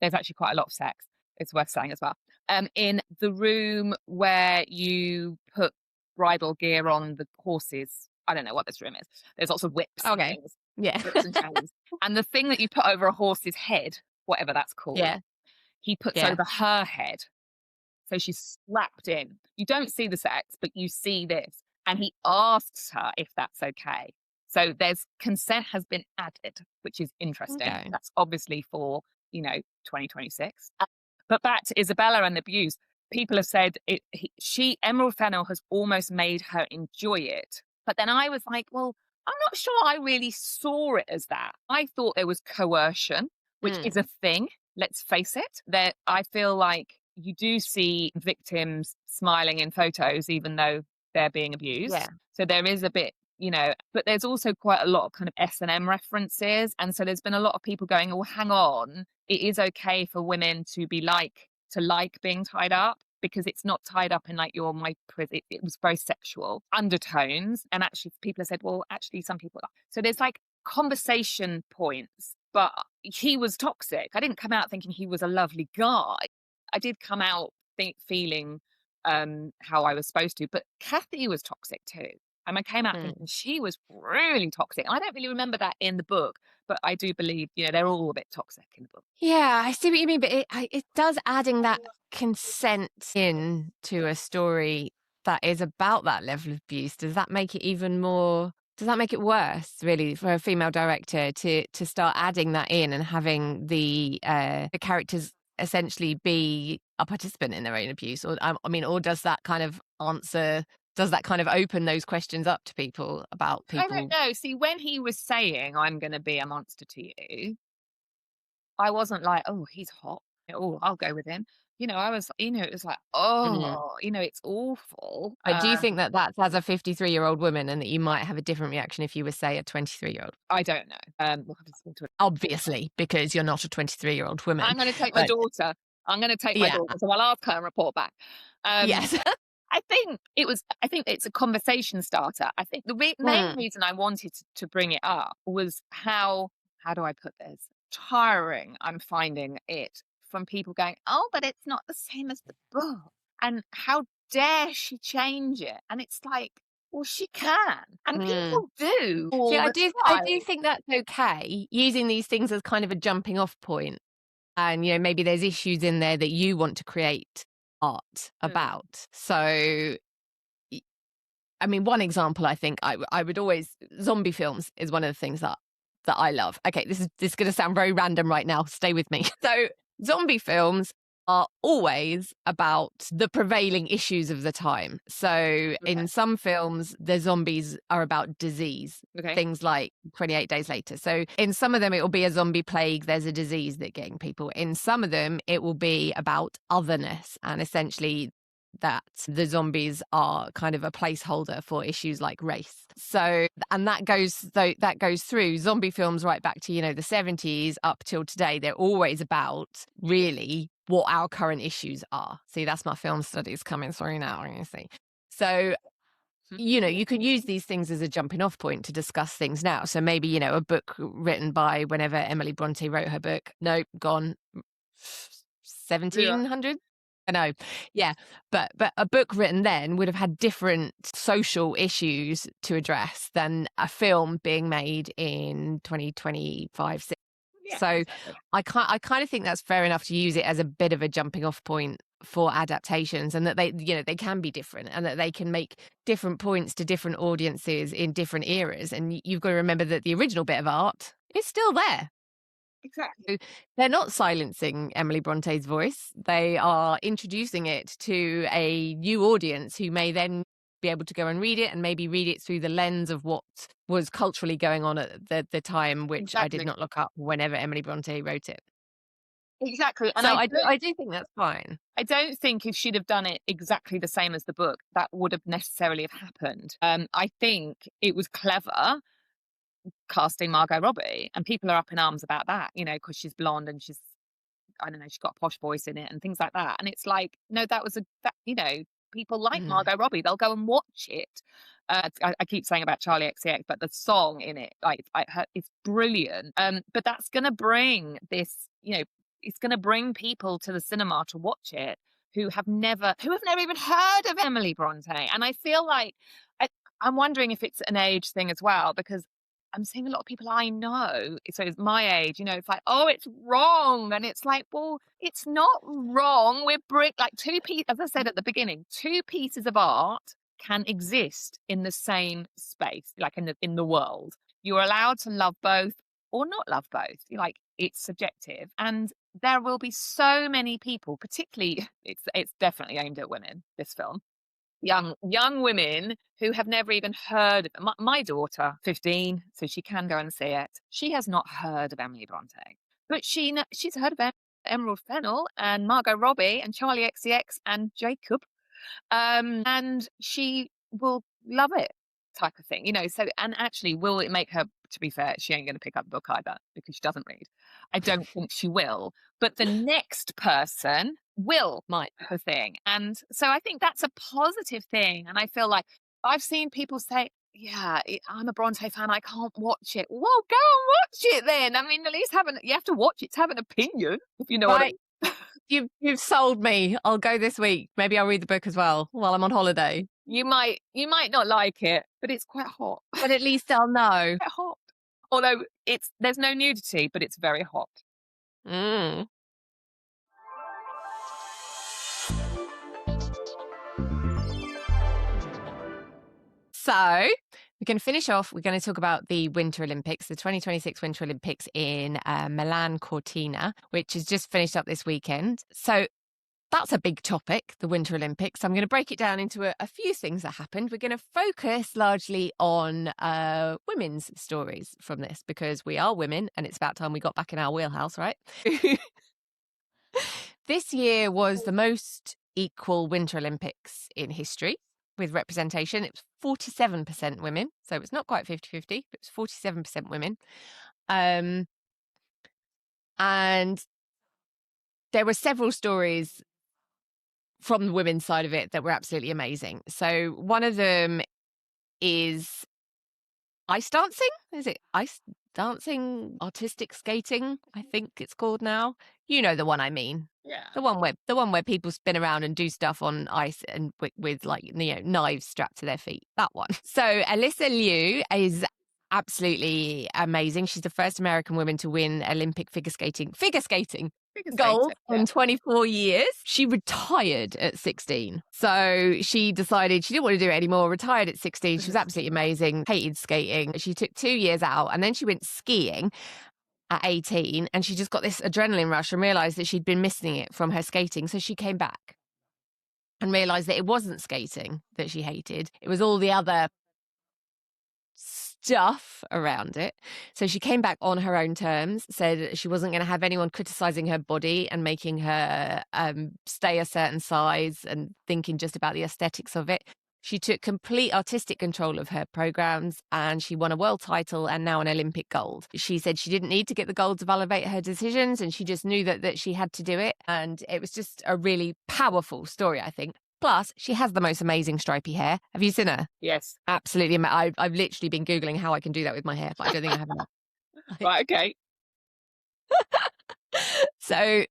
there's actually quite a lot of sex, it's worth saying as well, in the room where you put bridal gear on the horses. I don't know what this room is. There's lots of whips. Okay. Yeah. Whips and chains. And the thing that you put over a horse's head, whatever that's called, he puts over her head. So she's slapped in. You don't see the sex, but you see this. And he asks her if that's okay. So there's consent has been added, which is interesting. Okay. That's obviously for, 2026. But back to Isabella and the abuse. People have said Emerald Fennell has almost made her enjoy it. But then I was like, well, I'm not sure I really saw it as that. I thought there was coercion, which is a thing. Let's face it. I feel like you do see victims smiling in photos, even though they're being abused. Yeah. So there is a bit, but there's also quite a lot of kind of S&M references. And so there's been a lot of people going, oh, hang on, it is okay for women to like being tied up, because it's not tied up in it was very sexual undertones. And actually people have said, well, actually some people are. So there's conversation points but he was toxic. I didn't come out thinking he was a lovely guy. I did come out feeling how I was supposed to, but Kathy was toxic too. And I came out thinking she was really toxic. And I don't really remember that in the book, but I do believe, they're all a bit toxic in the book. Yeah, I see what you mean, but it does adding that consent in to a story that is about that level of abuse. Does that make it even more? Does that make it worse, really, for a female director to start adding that in and having the characters essentially be a participant in their own abuse, or or does that kind of answer? Does that kind of open those questions up to people about people? I don't know. See, when he was saying, "I'm going to be a monster to you," I wasn't like, "Oh, he's hot. Oh, I'll go with him." I was, it was like, "Oh, it's awful." But do you think that that's as a 53-year-old woman, and that you might have a different reaction if you were, say, a 23-year-old? I don't know. We'll have to speak to it. Obviously, because you're not a 23-year-old woman. I'm going to take my daughter. I'm going to take my daughter, so I'll ask her and report back. Yes. I think it's a conversation starter. I think the main reason I wanted to bring it up was how do I put this? Tiring I'm finding it from people going, "Oh, but it's not the same as the book." And how dare she change it? And it's like, well, she can. And people do. See, I do think that's okay, using these things as kind of a jumping off point. And, maybe there's issues in there that you want to create art about. So, one example, I think I would always, zombie films is one of the things that I love. Okay, this is going to sound very random right now. Stay with me. So zombie films are always about the prevailing issues of the time. So in some films, the zombies are about disease, things like 28 Days Later. So in some of them, it will be a zombie plague. There's a disease that's getting people. In some of them, it will be about otherness, and essentially that the zombies are kind of a placeholder for issues like race. So, and that goes through zombie films right back to, the 70s up till today. They're always about really what our current issues are. See, that's my film studies coming through now, you see. So, you can use these things as a jumping off point to discuss things now. So maybe, a book written by whenever Emily Bronte wrote her book. No, gone 1700. I know. Yeah. But a book written then would have had different social issues to address than a film being made in 2025. Yeah, so exactly. I kind of think that's fair enough to use it as a bit of a jumping off point for adaptations, and that they can be different, and that they can make different points to different audiences in different eras. And you've got to remember that the original bit of art is still there. Exactly. They're not silencing Emily Bronte's voice. They are introducing it to a new audience who may then be able to go and read it, and maybe read it through the lens of what was culturally going on at the time, which I did not look up whenever Emily Bronte wrote it. Exactly. And so I do think that's fine. I don't think if she'd have done it exactly the same as the book, that would have necessarily have happened. I think it was clever casting Margot Robbie, and people are up in arms about that, because she's blonde and she's, I don't know, she's got a posh voice in it and things like that. And it's like, no, people like Margot Robbie, they'll go and watch it. I keep saying about Charlie XCX, but the song in it, it's brilliant. But that's going to bring this, it's going to bring people to the cinema to watch it who have never even heard of Emily Bronte. And I feel like I'm wondering if it's an age thing as well, because I'm seeing a lot of people I know, so it's my age, it's like, oh, it's wrong. And it's like, well, it's not wrong. We're two pieces, as I said at the beginning, two pieces of art can exist in the same space, like in the world. You're allowed to love both or not love both. It's subjective. And there will be so many people, particularly, it's definitely aimed at women, this film. Young women who have never even heard of my daughter, 15, so she can go and see it. She has not heard of Emily Bronte, but she's heard of Emerald Fennell and Margot Robbie and Charlie XCX and Jacob, and she will love it, type of thing, So, and actually, will it make her? To be fair, she ain't going to pick up the book either, because she doesn't read. I don't think she will. But the next person might her thing. And so I think that's a positive thing. And I feel like I've seen people say, yeah, I'm a Bronte fan. I can't watch it. Well, go and watch it then. I mean, at least you have to watch it to have an opinion, if you know what I Right. mean. You've sold me. I'll go this week. Maybe I'll read the book as well while I'm on holiday. You might not like it, but it's quite hot. But at least I'll know. Quite hot. Although there's no nudity, but it's very hot. Mm. So we're going to finish off. We're going to talk about the Winter Olympics, the 2026 Winter Olympics in Milan Cortina, which has just finished up this weekend. So that's a big topic, the Winter Olympics. I'm going to break it down into a few things that happened. We're going to focus largely on women's stories from this because we are women and it's about time we got back in our wheelhouse, right? This year was the most equal Winter Olympics in history with representation. It was 47% women. So it's not quite 50-50, but it's 47% women. And there were several stories from the women's side of it that were absolutely amazing. So one of them is ice dancing. Is it ice dancing? Artistic skating, I think it's called now. You know the one I mean. Yeah. The one where people spin around and do stuff on ice and with like, you know, knives strapped to their feet. That one. So Alyssa Liu is absolutely amazing. She's the first American woman to win Olympic figure skating gold in 24 years. She retired at 16. So she decided she didn't want to do it anymore, retired at 16. She was absolutely amazing, hated skating. She took 2 years out and then she went skiing at 18 and she just got this adrenaline rush and realized that she'd been missing it from her skating. So she came back and realized that it wasn't skating that she hated. It was all the other stuff around it. So she came back on her own terms, said she wasn't going to have anyone criticizing her body and making her stay a certain size and thinking just about the aesthetics of it. She took complete artistic control of her programs and she won a world title and now an Olympic gold. She said she didn't need to get the gold to validate her decisions and she just knew that she had to do it. And it was just a really powerful story, I think. Plus, she has the most amazing stripy hair. Have you seen her? Yes. Absolutely. I've literally been Googling how I can do that with my hair, but I don't think I have enough. Right, okay. So,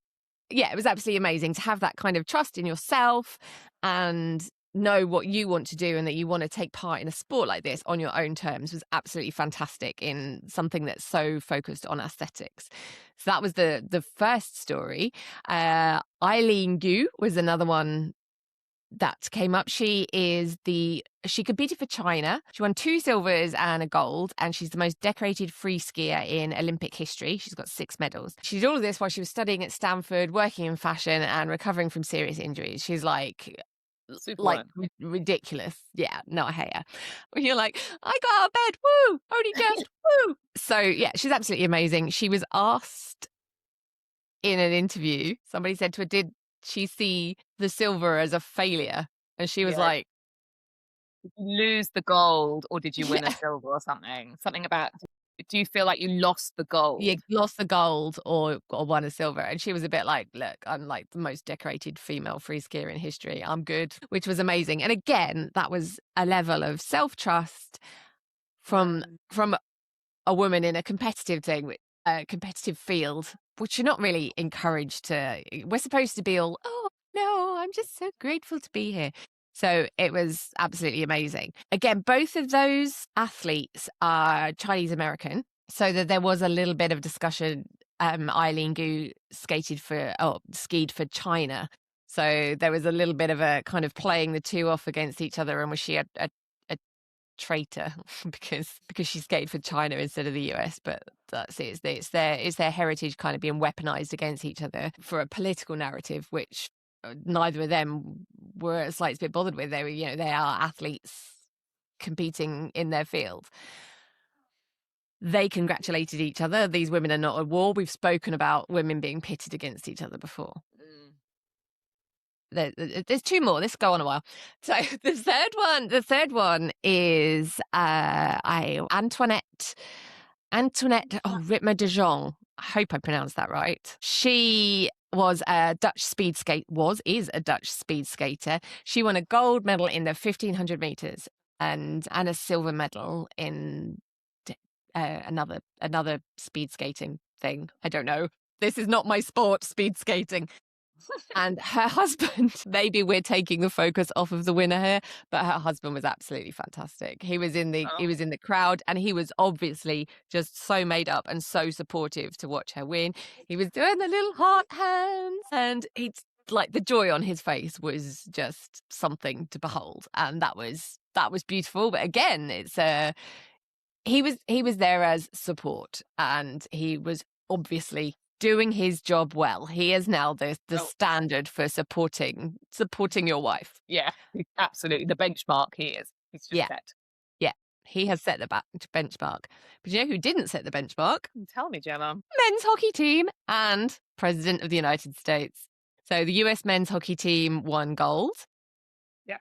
yeah, it was absolutely amazing to have that kind of trust in yourself and know what you want to do and that you want to take part in a sport like this on your own terms was absolutely fantastic in something that's so focused on aesthetics. So that was the first story. Eileen Gu was another one that came up. She competed for China. She won 2 silvers and a gold, and she's the most decorated free skier in Olympic history. She's got 6 medals. She did all of this while she was studying at Stanford, working in fashion and recovering from serious injuries. She's like ridiculous. Yeah, no, I hate her. When you're like, I got out of bed, woo, only just, woo. So yeah, she's absolutely amazing. She was asked in an interview, somebody said to her, did she see the silver as a failure? And she was like, did you lose the gold or did you win a silver or something? Something about, do you feel like you lost the gold? You lost the gold or won a silver. And she was a bit like, look, I'm like the most decorated female free skier in history. I'm good, which was amazing. And again, that was a level of self-trust from a woman in a competitive thing, a competitive field, which you're not really encouraged to. We're supposed to be all, oh, no, I'm just so grateful to be here. So it was absolutely amazing. Again, both of those athletes are Chinese American, so that there was a little bit of discussion. Eileen Gu skied for China. So there was a little bit of a kind of playing the two off against each other. And was she a traitor because she skated for China instead of the US? But that's it. It's their heritage kind of being weaponized against each other for a political narrative, which neither of them were a slight bit bothered with. They were, they are athletes competing in their field. They congratulated each other. These women are not at war. We've spoken about women being pitted against each other before. There's 2 more. This will go on a while. So the third one is Antoinette Ritmer de Jong. I hope I pronounced that right. She is a Dutch speed skater. She won a gold medal in the 1500 meters and a silver medal in another speed skating thing. I don't know. This is not my sport, speed skating. And her husband, maybe we're taking the focus off of the winner here, but her husband was absolutely fantastic. He was in the crowd, and he was obviously just so made up and so supportive to watch her win. He was doing the little heart hands, and it's like the joy on his face was just something to behold, and that was beautiful. But again, it's he was there as support, and he was obviously doing his job well. He is now the standard for supporting your wife. Yeah, absolutely. The benchmark he is. He's just set. Yeah, he has set the benchmark. But you know who didn't set the benchmark? Tell me, Gemma. Men's hockey team and President of the United States. So the US men's hockey team won gold. Yeah.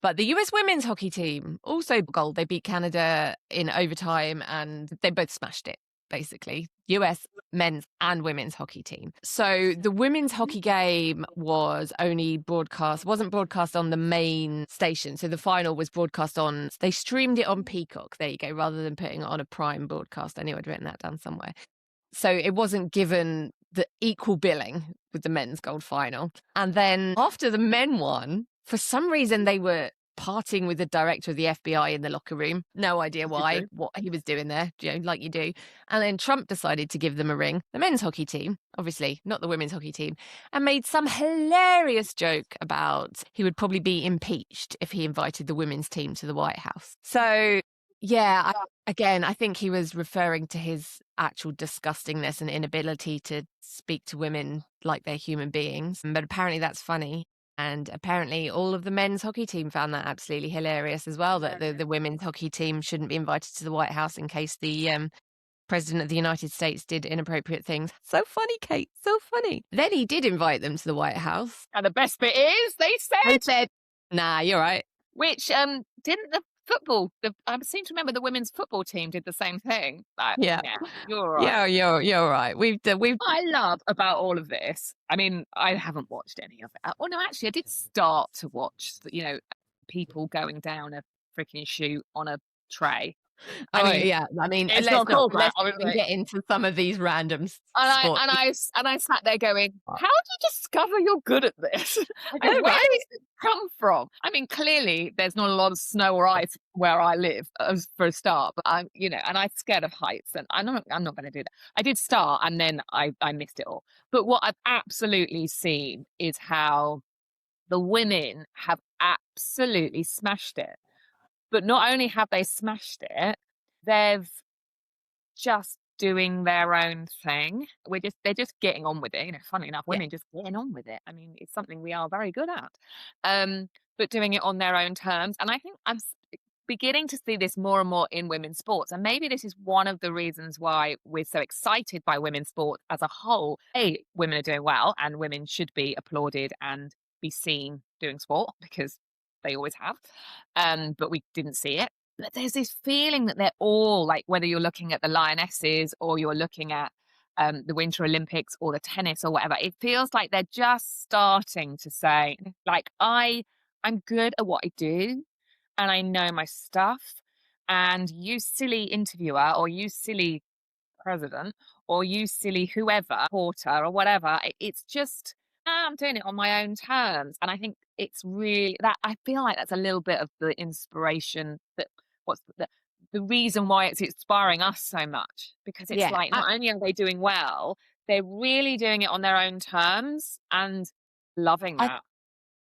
But the US women's hockey team also gold. They beat Canada in overtime, and they both smashed it, basically. US men's and women's hockey team. So the women's hockey game wasn't broadcast on the main station. So the final was broadcast they streamed it on Peacock. There you go, rather than putting it on a prime broadcast. I knew I'd written that down somewhere. So it wasn't given the equal billing with the men's gold final. And then after the men won, for some reason they were partying with the director of the FBI in the locker room. No idea why, what he was doing there, like you do. And then Trump decided to give them a ring, the men's hockey team, obviously not the women's hockey team, and made some hilarious joke about he would probably be impeached if he invited the women's team to the White House. So yeah, I think he was referring to his actual disgustingness and inability to speak to women like they're human beings. But apparently that's funny. And apparently all of the men's hockey team found that absolutely hilarious as well, that the women's hockey team shouldn't be invited to the White House in case the President of the United States did inappropriate things. So funny, Kate, so funny. Then he did invite them to the White House. And the best bit is, they said, nah, you're right. Which didn't the football, I seem to remember the women's football team did the same thing. Yeah, you're right. Yeah, you're right. We've. I love about all of this. I mean, I haven't watched any of it. Oh no, actually, I did start to watch. People going down a freaking chute on a tray. I mean, let's not get into some of these random sports. And I sat there going, how do you discover you're good at this? Where does it come from? I mean, clearly there's not a lot of snow or ice where I live, for a start. But I'm scared of heights, and I'm not going to do that. I did start, and then I missed it all. But what I've absolutely seen is how the women have absolutely smashed it. But not only have they smashed it, they've just doing their own thing. They're just getting on with it. Funnily enough, women just getting on with it. I mean, it's something we are very good at. But doing it on their own terms. And I think I'm beginning to see this more and more in women's sports. And maybe this is one of the reasons why we're so excited by women's sports as a whole. Women are doing well, and women should be applauded and be seen doing sport, because they always have, but we didn't see it. But there's this feeling that they're all, like, whether you're looking at the Lionesses or you're looking at the Winter Olympics or the tennis or whatever, it feels like they're just starting to say, like, I'm good at what I do, and I know my stuff, and you silly interviewer, or you silly president, or you silly whoever, reporter or whatever, it's just, I'm doing it on my own terms. And I think it's really that, I feel like that's a little bit of the inspiration, that what's the reason why it's inspiring us so much, because it's like, not only are they doing well, they're really doing it on their own terms and loving that.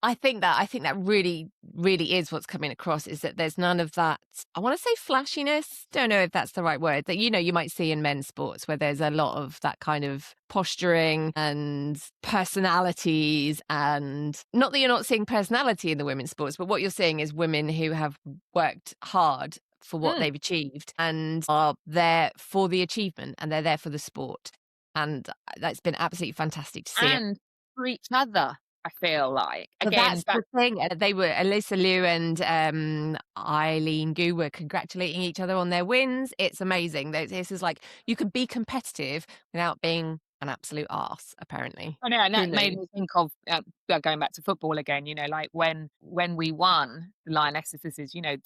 I think that really, really is what's coming across, is that there's none of that, I want to say flashiness, don't know if that's the right word, that, you might see in men's sports, where there's a lot of that kind of posturing and personalities. And not that you're not seeing personality in the women's sports, but what you're seeing is women who have worked hard for what they've achieved and are there for the achievement, and they're there for the sport. And that's been absolutely fantastic to see. And for each other. I feel like, again, that's the thing. They were, Alyssa Liu and Eileen Gu were congratulating each other on their wins. It's amazing. This is like, you can be competitive without being an absolute arse, apparently. I know, and Who that made knew? me think of, going back to football again, like when we won the Lionesses, this is, they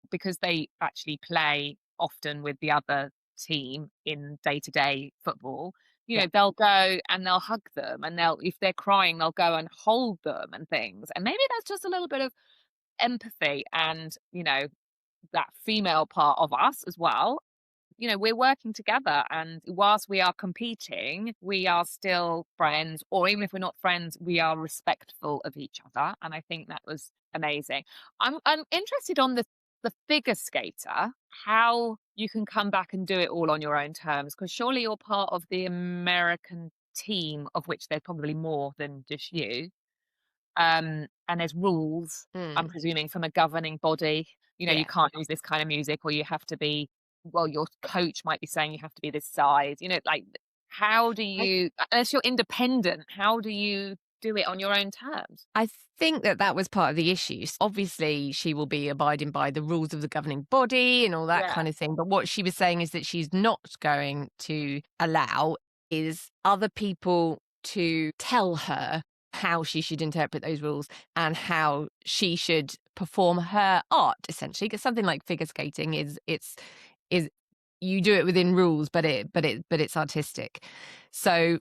because they actually play often with the other team in day-to-day football, Yeah. they'll go and they'll hug them, and they'll if they're crying, they'll go and hold them and things, and maybe that's just a little bit of empathy and, that female part of us as well. We're working together, and whilst we are competing, we are still friends, or even if we're not friends, we are respectful of each other. And I think that was amazing. I'm interested on the figure skater, how you can come back and do it all on your own terms, because surely you're part of the American team, of which there's probably more than just you. And there's rules, I'm Mm. presuming, from a governing body. You Yeah. can't use this kind of music, or you have to be, well, your coach might be saying you have to be this size. Like, how do I you, unless you're independent, how do you do it on your own terms? I think that was part of the issues. Obviously, she will be abiding by the rules of the governing body and all that Yeah. kind of thing. But what she was saying is that she's not going to allow is other people to tell her how she should interpret those rules and how she should perform her art, essentially. Because something like figure skating is you do it within rules, but it's artistic. So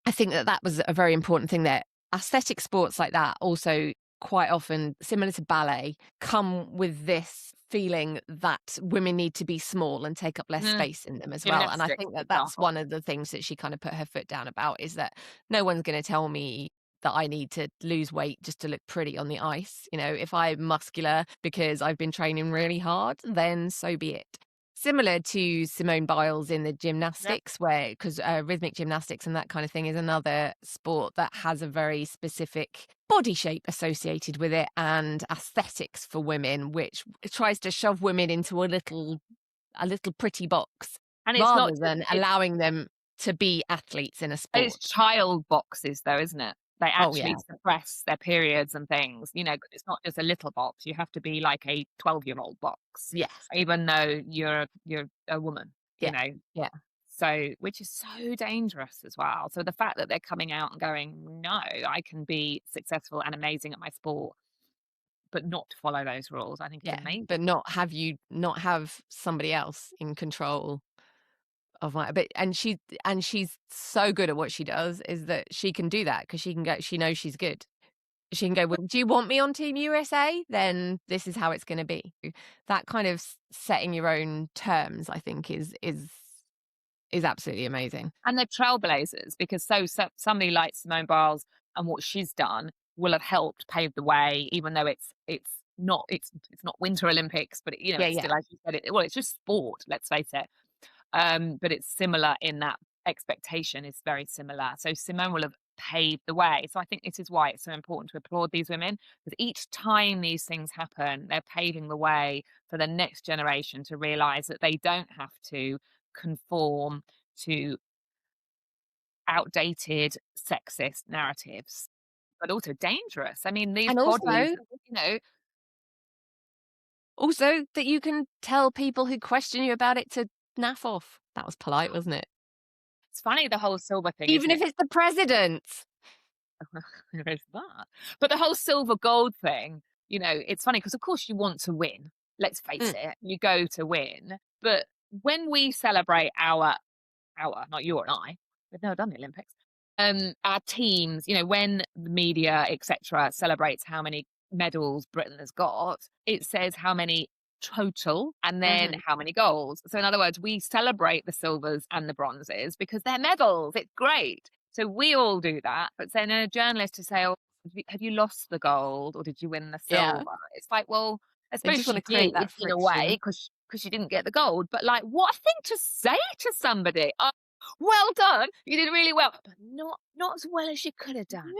I think that was a very important thing there. Aesthetic sports like that also quite often, similar to ballet, come with this feeling that women need to be small and take up less Mm, space in them as well. And I gymnastics, think for that that's example. one of the things that she kind of put her foot down about, is that no one's going to tell me that I need to lose weight just to look pretty on the ice. If I'm muscular because I've been training really hard, then so be it. Similar to Simone Biles in the Yep. gymnastics, where because rhythmic gymnastics and that kind of thing is another sport that has a very specific body shape associated with it and aesthetics for women, which tries to shove women into a little pretty box And it's not rather just, than allowing them to be athletes in a it's sport. child boxes though, isn't it? They Oh actually yeah, suppress their periods and things, 'cause it's not just a little box. You have to be like a 12-year-old box, yeah, even though you're a woman, you yeah, know? yeah, So, which is so dangerous as well. So the fact that they're coming out and going, "No, I can be successful and amazing at my sport, but not follow those rules," I think is yeah. amazing. But not have somebody else in control of my. But and she's so good at what she does, is that she can do that because she knows she's good. She can go, "Well, do you want me on Team USA? Then this is how it's gonna be." That kind of setting your own terms, I think is absolutely amazing. And they're trailblazers, because somebody like Simone Biles and what she's done will have helped pave the way, even though it's not Winter Olympics, but Yeah, it's yeah, still, as you said, it's just sport. Let's face it. But it's similar in that expectation is very similar. So Simone will have paved the way. So I think this is why it's so important to applaud these women, because each time these things happen, they're paving the way for the next generation to realize that they don't have to conform to outdated sexist narratives, but also dangerous. I mean, these and bodies, you know, also that you can tell people who question you about it to naff off. That was polite, wasn't it? it's funny, the whole silver thing, Even isn't if it? it's the president. There is that. But the whole silver gold thing, it's funny because of course you want to win. Let's face Mm, it, you go to win. But when we celebrate not you and I, we've never done the Olympics. Our teams, when the media, etc., celebrates how many medals Britain has got, it says how many total and then mhm. how many golds. So in other words, we celebrate the silvers and the bronzes because they're medals. It's great. So we all do that. But then a journalist to say, "Oh, have you lost the gold or did you win the Yeah, silver?" It's like, well, I they suppose just wanna she create did that in a way friction. because she didn't get the gold. But like, what a thing to say to somebody! Well done, you did really well, but not as well as you could have done.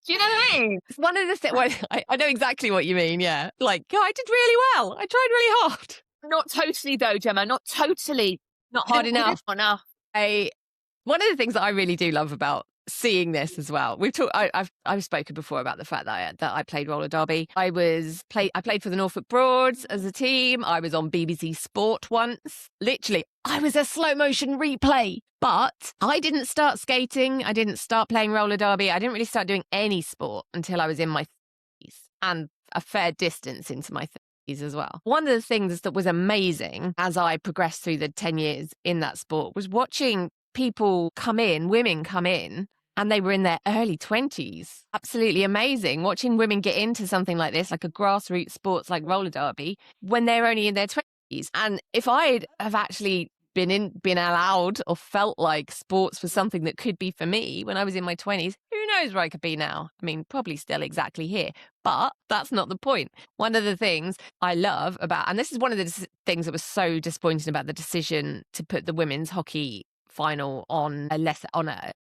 Do you know what I mean? It's one of the well, I know exactly what you mean, yeah. Like, "Yeah, I did really well. I tried really hard." Not totally though, Gemma. Not totally. Not We hard didn't enough. enough. I One of the things that I really do love about seeing this as well. I've spoken before about the fact that I played roller derby. I played for the Norfolk Broads as a team. I was on BBC Sport once. Literally, I was a slow motion replay. But I didn't start skating. I didn't start playing roller derby. I didn't really start doing any sport until I was in my 30s, and a fair distance into my 30s as well. One of the things that was amazing as I progressed through the 10 years in that sport was watching women come in, and they were in their early 20s. Absolutely amazing. Watching women get into something like this, like a grassroots sports like roller derby, when they're only in their 20s. And if I'd have actually been allowed or felt like sports was something that could be for me when I was in my 20s, who knows where I could be now? I mean, probably still exactly here, but that's not the point. One of the things I love about, and this is one of the things that was so disappointing about the decision to put the women's hockey final on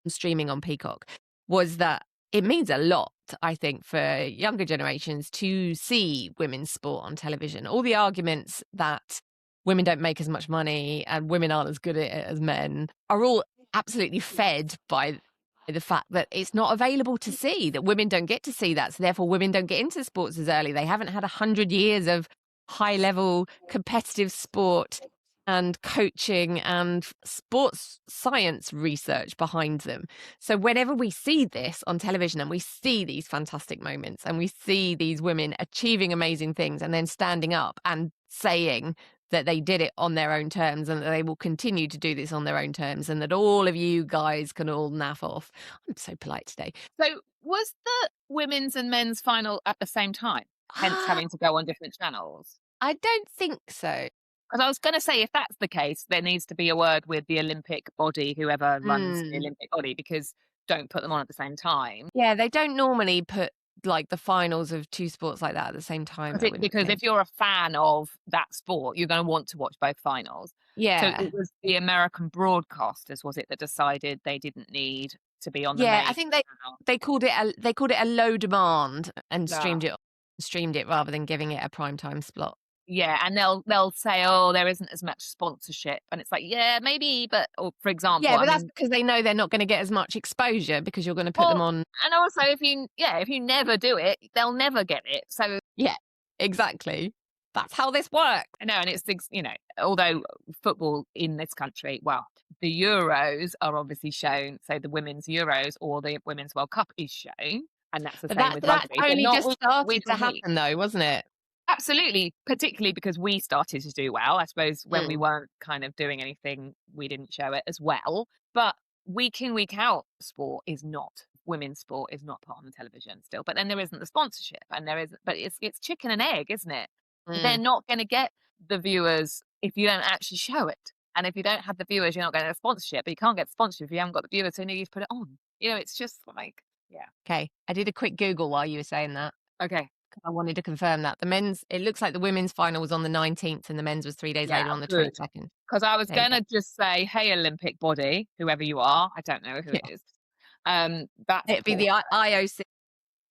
streaming on Peacock, was that it means a lot, I think, for younger generations to see women's sport on television. All the arguments that women don't make as much money and women aren't as good at it as men are all absolutely fed by the fact that it's not available to see, that women don't get to see that. So therefore women don't get into sports as early. They haven't had 100 years of high level competitive sport and coaching and sports science research behind them. So whenever we see this on television and we see these fantastic moments and we see these women achieving amazing things and then standing up and saying that they did it on their own terms and that they will continue to do this on their own terms and that all of you guys can all naff off. I'm so polite today. So was the women's and men's final at the same time, hence having to go on different channels? I don't think so. Because I was going to say, if that's the case, there needs to be a word with the Olympic body, whoever runs the Olympic body, because don't put them on at the same time. Yeah, they don't normally put like the finals of two sports like that at the same time. Because if you're a fan of that sport, you're going to want to watch both finals. Yeah. So it was the American broadcasters, was it, that decided they didn't need to be on the main I think they called it a low demand and streamed it rather than giving it a primetime slot. Yeah, and they'll say, oh, there isn't as much sponsorship, and it's like, yeah, maybe, but for example, yeah, but that's because they know they're not going to get as much exposure because you're going to put them on. And also, if you never do it, they'll never get it. So yeah, exactly. That's how this works. I know, and it's although football in this country, well, the Euros are obviously shown, so the women's Euros or the Women's World Cup is shown, and that's the same with rugby. That only just started to happen, though, wasn't it? Absolutely, particularly because we started to do well. I suppose when we weren't kind of doing anything, we didn't show it as well. But week in, week out, women's sport is not put on the television still. But then there isn't the sponsorship, and it's chicken and egg, isn't it? They're not going to get the viewers if you don't actually show it. And if you don't have the viewers, you're not going to get sponsorship. But you can't get sponsorship if you haven't got the viewers, so you need to put it on. It's just like, yeah. Okay, I did a quick Google while you were saying that. Okay. I wanted to confirm that. It looks like the women's final was on the 19th and the men's was 3 days later on the 22nd. Because I was going to just say, hey, Olympic body, whoever you are, I don't know who it is. It'd be the IOC.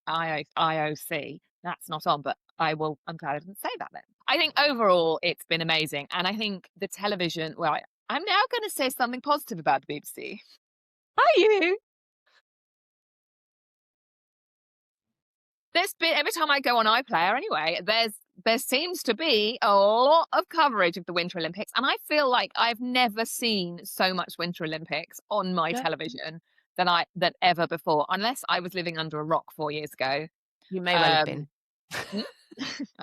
IOC. That's not on, but I'm glad I didn't say that then. I think overall it's been amazing. And I think the television, well, I'm now going to say something positive about the BBC. Are you? There's been, every time I go on iPlayer anyway, there seems to be a lot of coverage of the Winter Olympics, and I feel like I've never seen so much Winter Olympics on my television than ever before, unless I was living under a rock 4 years ago. You may well have been.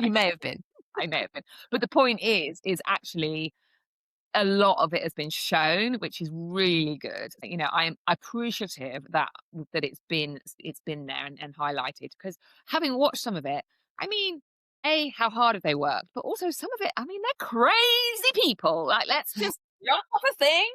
You may have been. I may have been. But the point is actually a lot of it has been shown, which is really good. I'm appreciative that it's been there and highlighted, because having watched some of it, I mean, how hard have they worked? But also some of it, I mean, they're crazy people. Like, let's just jump off a thing,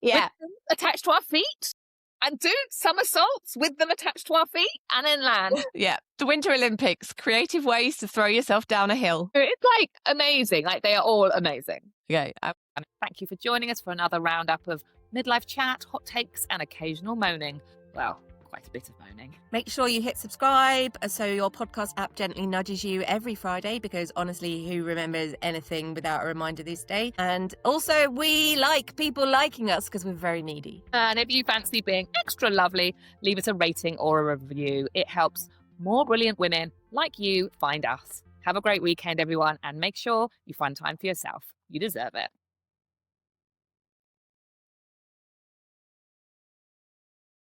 with them attached to our feet, and do somersaults with them attached to our feet, and then land. Yeah, the Winter Olympics, creative ways to throw yourself down a hill. It's like amazing. Like, they are all amazing. Okay. And thank you for joining us for another roundup of midlife chat, hot takes, and occasional moaning. Well, quite a bit of moaning. Make sure you hit subscribe so your podcast app gently nudges you every Friday, because honestly, who remembers anything without a reminder these days? And also, we like people liking us because we're very needy. And if you fancy being extra lovely, leave us a rating or a review. It helps more brilliant women like you find us. Have a great weekend, everyone, and make sure you find time for yourself. You deserve it.